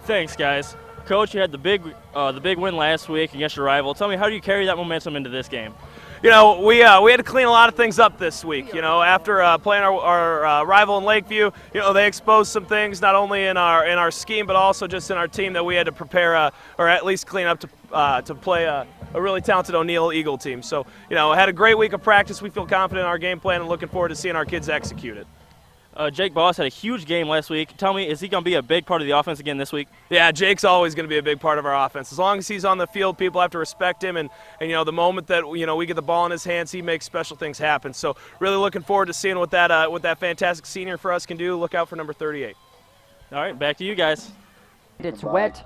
Thanks, guys. Coach, you had the big win last week against your rival. Tell me, how do you carry that momentum into this game? You know, we had to clean a lot of things up this week. You know, after playing our rival in Lakeview, you know, they exposed some things not only in our scheme but also just in our team that we had to prepare or at least clean up to play a really talented O'Neill Eagle team. So, you know, had a great week of practice. We feel confident in our game plan and looking forward to seeing our kids execute it. Jake Boss had a huge game last week. Tell me, is he going to be a big part of the offense again this week? Yeah, Jake's always going to be a big part of our offense. As long as he's on the field, people have to respect him. And you know, the moment that we get the ball in his hands, he makes special things happen. So really looking forward to seeing what that fantastic senior for us can do. Look out for number 38. All right, back to you guys. It's wet,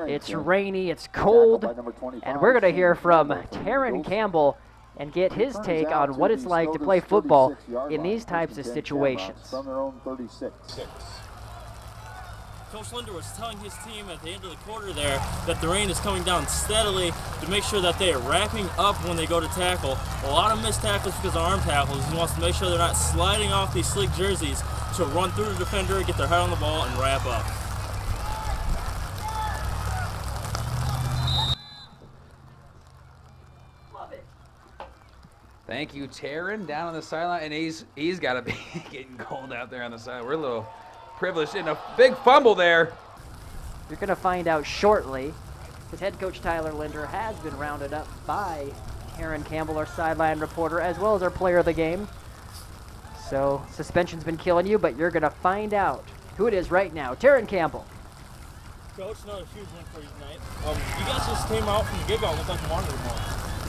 it's rainy, it's cold, and we're going to hear from Taryn Campbell and get his take on what it's like to play football in these types of situations. Coach Linder was telling his team at the end of the quarter there that the rain is coming down steadily to make sure that they are wrapping up when they go to tackle. A lot of missed tackles because of arm tackles. He wants to make sure they're not sliding off these slick jerseys to run through the defender, get their head on the ball, and wrap up. Thank you, Taryn, down on the sideline, and he's got to be getting cold out there on the side. We're a little privileged in a big fumble there. You're going to find out shortly, because head coach Tyler Linder has been rounded up by Taryn Campbell, our sideline reporter, as well as our player of the game. So suspension's been killing you, but you're going to find out who it is right now. Taryn Campbell. Coach, another huge win for you tonight. You guys just came out from the gig-out, looked like you wanted it more.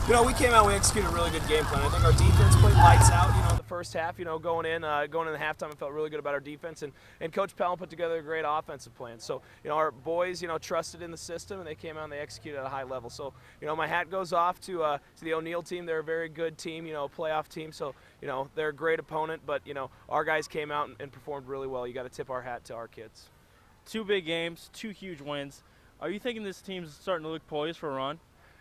You know, we came out, we executed a really good game plan. I think our defense played lights out, you know, in the first half, you know, going in the halftime, I felt really good about our defense. And Coach Pellin put together a great offensive plan. So, you know, our boys, you know, trusted in the system, and they came out and they executed at a high level. So, you know, my hat goes off to the O'Neill team. They're a very good team, you know, playoff team. So, you know, they're a great opponent. But, you know, our guys came out and performed really well. You got to tip our hat to our kids. 2 big games, 2 huge wins. Are you thinking this team's starting to look poised for a run?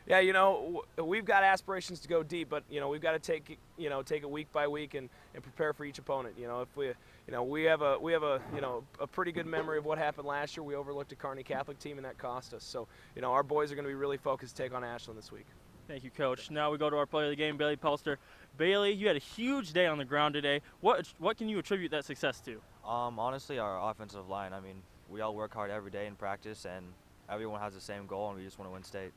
Yeah, you know, we've got aspirations to go deep, but, you know, we've got to take it week by week and prepare for each opponent. You know, if we have a pretty good memory of what happened last year. We overlooked a Kearney Catholic team, and that cost us. So, you know, our boys are going to be really focused to take on Ashland this week. Thank you, Coach. Now we go to our player of the game, Bailey Pelster. Bailey, you had a huge day on the ground today. What can you attribute that success to? Honestly, our offensive line. I mean, we all work hard every day in practice, and everyone has the same goal, and we just want to win state.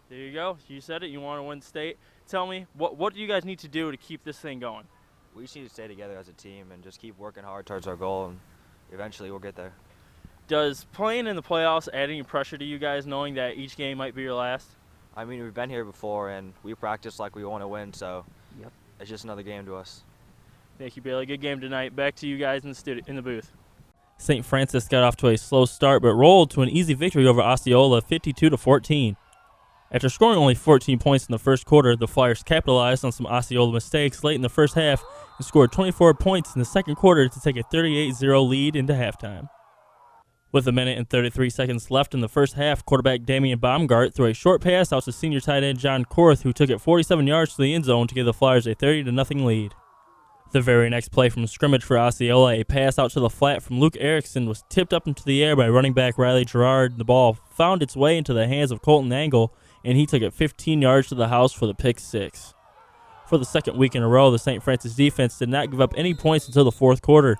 There you go. You said it. You want to win state. Tell me, what do you guys need to do to keep this thing going? We just need to stay together as a team and just keep working hard towards our goal, and eventually we'll get there. Does playing in the playoffs add any pressure to you guys, knowing that each game might be your last? I mean, we've been here before, and we practice like we want to win, so It's just another game to us. Thank you, Bailey. Good game tonight. Back to you guys in the booth. St. Francis got off to a slow start, but rolled to an easy victory over Osceola, 52-14. After scoring only 14 points in the first quarter, the Flyers capitalized on some Osceola mistakes late in the first half and scored 24 points in the second quarter to take a 38-0 lead into halftime. With a minute and 33 seconds left in the first half, quarterback Damian Baumgart threw a short pass out to senior tight end John Korth, who took it 47 yards to the end zone to give the Flyers a 30-0 lead. The very next play from scrimmage for Osceola, a pass out to the flat from Luke Erickson, was tipped up into the air by running back Riley Gerard. The ball found its way into the hands of Colton Angle, and he took it 15 yards to the house for the pick six. For the second week in a row, the St. Francis defense did not give up any points until the fourth quarter.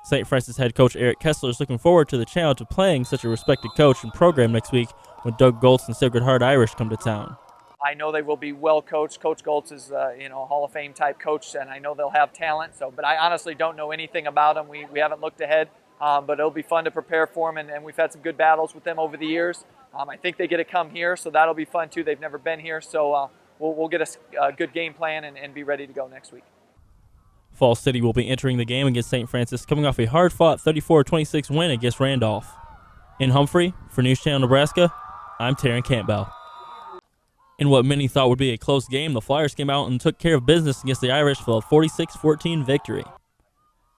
St. Francis head coach Eric Kessler is looking forward to the challenge of playing such a respected coach and program next week when Doug Goltz and Sacred Heart Irish come to town. I know they will be well coached. Coach Goltz is a Hall of Fame type coach, and I know they'll have talent. But I honestly don't know anything about them. We haven't looked ahead, but it'll be fun to prepare for them, and we've had some good battles with them over the years. I think they get to come here, so that'll be fun too. They've never been here, so we'll get a good game plan and be ready to go next week. Falls City will be entering the game against St. Francis, coming off a hard-fought 34-26 win against Randolph. In Humphrey, for News Channel Nebraska, I'm Taryn Campbell. In what many thought would be a close game, the Flyers came out and took care of business against the Irish for a 46-14 victory.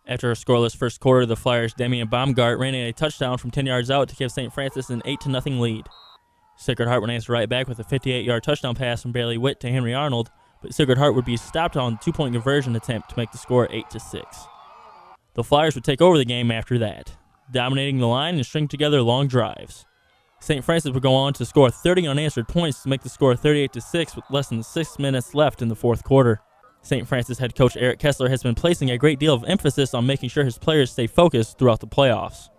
After a scoreless first quarter, the Flyers' Damian Baumgart ran in a touchdown from 10 yards out to give St. Francis an 8-0 lead. Sacred Heart would answer right back with a 58-yard touchdown pass from Bailey Witt to Henry Arnold, but Sacred Heart would be stopped on a 2-point conversion attempt to make the score 8-6. The Flyers would take over the game after that, dominating the line and string together long drives. St. Francis would go on to score 30 unanswered points to make the score 38-6 with less than 6 minutes left in the fourth quarter. St. Francis head coach Eric Kessler has been placing a great deal of emphasis on making sure his players stay focused throughout the playoffs.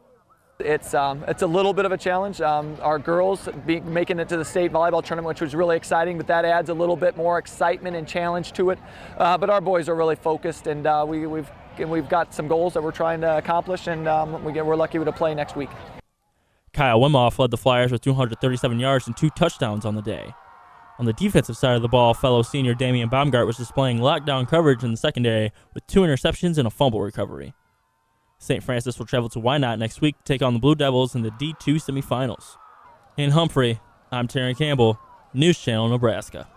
It's a little bit of a challenge. Our girls making it to the state volleyball tournament, which was really exciting, but that adds a little bit more excitement and challenge to it. But our boys are really focused, and we've got some goals that we're trying to accomplish, and we're lucky to play next week. Kyle Wimoff led the Flyers with 237 yards and 2 touchdowns on the day. On the defensive side of the ball, fellow senior Damian Baumgart was displaying lockdown coverage in the secondary with 2 interceptions and a fumble recovery. St. Francis will travel to Wynot next week to take on the Blue Devils in the D2 semifinals. In Humphrey, I'm Taryn Campbell, News Channel, Nebraska.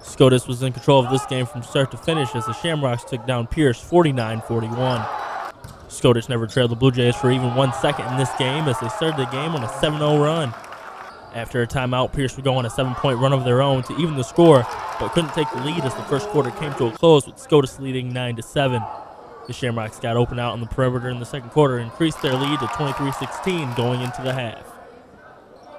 SCOTUS was in control of this game from start to finish as the Shamrocks took down Pierce 49-41. SCOTUS never trailed the Blue Jays for even 1 second in this game as they started the game on a 7-0 run. After a timeout, Pierce would go on a 7-point run of their own to even the score, but couldn't take the lead as the first quarter came to a close with SCOTUS leading 9-7. The Shamrocks got open out on the perimeter in the second quarter and increased their lead to 23-16 going into the half.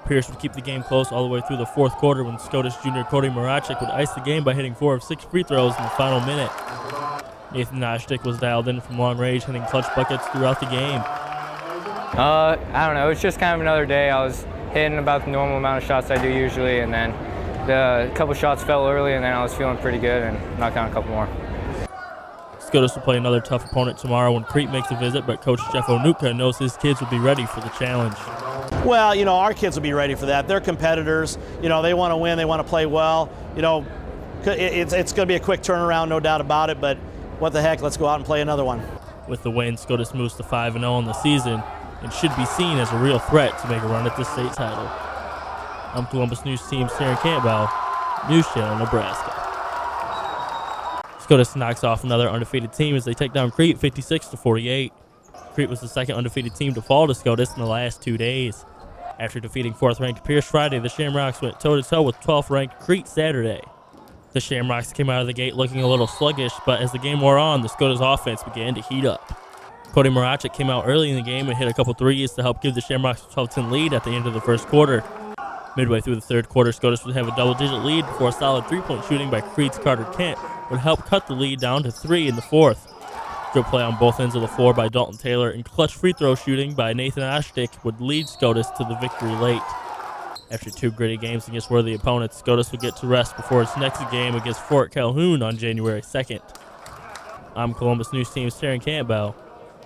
Pierce would keep the game close all the way through the fourth quarter when SCOTUS junior Cody Marachik would ice the game by hitting 4 of 6 free throws in the final minute. Nathan Oshtick was dialed in from long range, hitting clutch buckets throughout the game. I don't know. It was just kind of another day. I was hitting about the normal amount of shots I do usually, and then a couple shots fell early, and then I was feeling pretty good and knocked down a couple more. SCOTUS will play another tough opponent tomorrow when Crete makes a visit, but Coach Jeff Onuka knows his kids will be ready for the challenge. Well, our kids will be ready for that. They're competitors. They want to win. They want to play well. It's going to be a quick turnaround, no doubt about it, but what the heck, let's go out and play another one. With the win, SCOTUS moves to 5-0 in the season and should be seen as a real threat to make a run at the state title. I'm Columbus News Team's Taryn Campbell, News Channel, Nebraska. SCOTUS knocks off another undefeated team as they take down Crete 56-48. Crete was the second undefeated team to fall to SCOTUS in the last 2 days. After defeating 4th-ranked Pierce Friday, the Shamrocks went toe-to-toe with 12th-ranked Crete Saturday. The Shamrocks came out of the gate looking a little sluggish, but as the game wore on, the SCOTUS offense began to heat up. Cody Marachik came out early in the game and hit a couple threes to help give the Shamrocks a 12-10 lead at the end of the first quarter. Midway through the third quarter, SCOTUS would have a double-digit lead before a solid three-point shooting by Crete's Carter Kent would help cut the lead down to 3 in the fourth. Good play on both ends of the floor by Dalton Taylor and clutch free throw shooting by Nathan Oshtick would lead SCOTUS to the victory late. After 2 gritty games against worthy opponents, SCOTUS will get to rest before its next game against Fort Calhoun on January 2nd. I'm Columbus News Team's Taryn Campbell,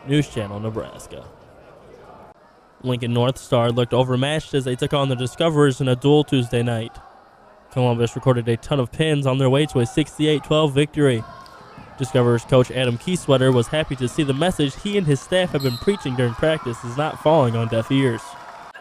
News Channel, Nebraska. Lincoln North Star looked overmatched as they took on the Discoverers in a duel Tuesday night. Columbus recorded a ton of pins on their way to a 68-12 victory. Discoverers coach Adam Kieswetter was happy to see the message he and his staff have been preaching during practice is not falling on deaf ears.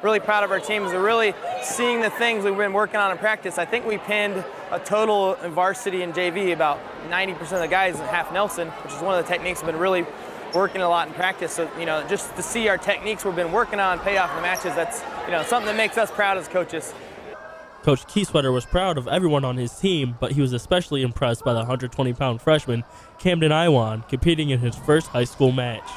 Really proud of our teams. We're really seeing the things we've been working on in practice. I think we pinned a total in varsity and JV about 90% of the guys in half Nelson, which is one of the techniques we've been really working a lot in practice. So, just to see our techniques we've been working on pay off in the matches, that's, something that makes us proud as coaches. Coach Kieswetter was proud of everyone on his team, but he was especially impressed by the 120-pound freshman, Camden Iwan, competing in his first high school match.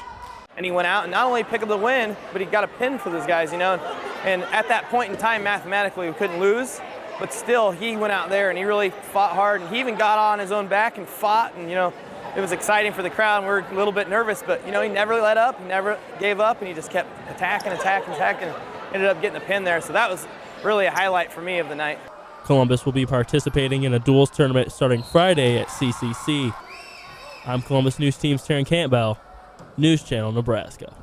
And he went out and not only picked up the win, but he got a pin for those guys, And at that point in time, mathematically, we couldn't lose. But still, he went out there and he really fought hard. And he even got on his own back and fought. And, it was exciting for the crowd. And we were a little bit nervous. But, he never let up. He never gave up. And he just kept attacking. And ended up getting the pin there. So that was really a highlight for me of the night. Columbus will be participating in a duels tournament starting Friday at CCC. I'm Columbus News Team's Taryn Campbell, News Channel, Nebraska.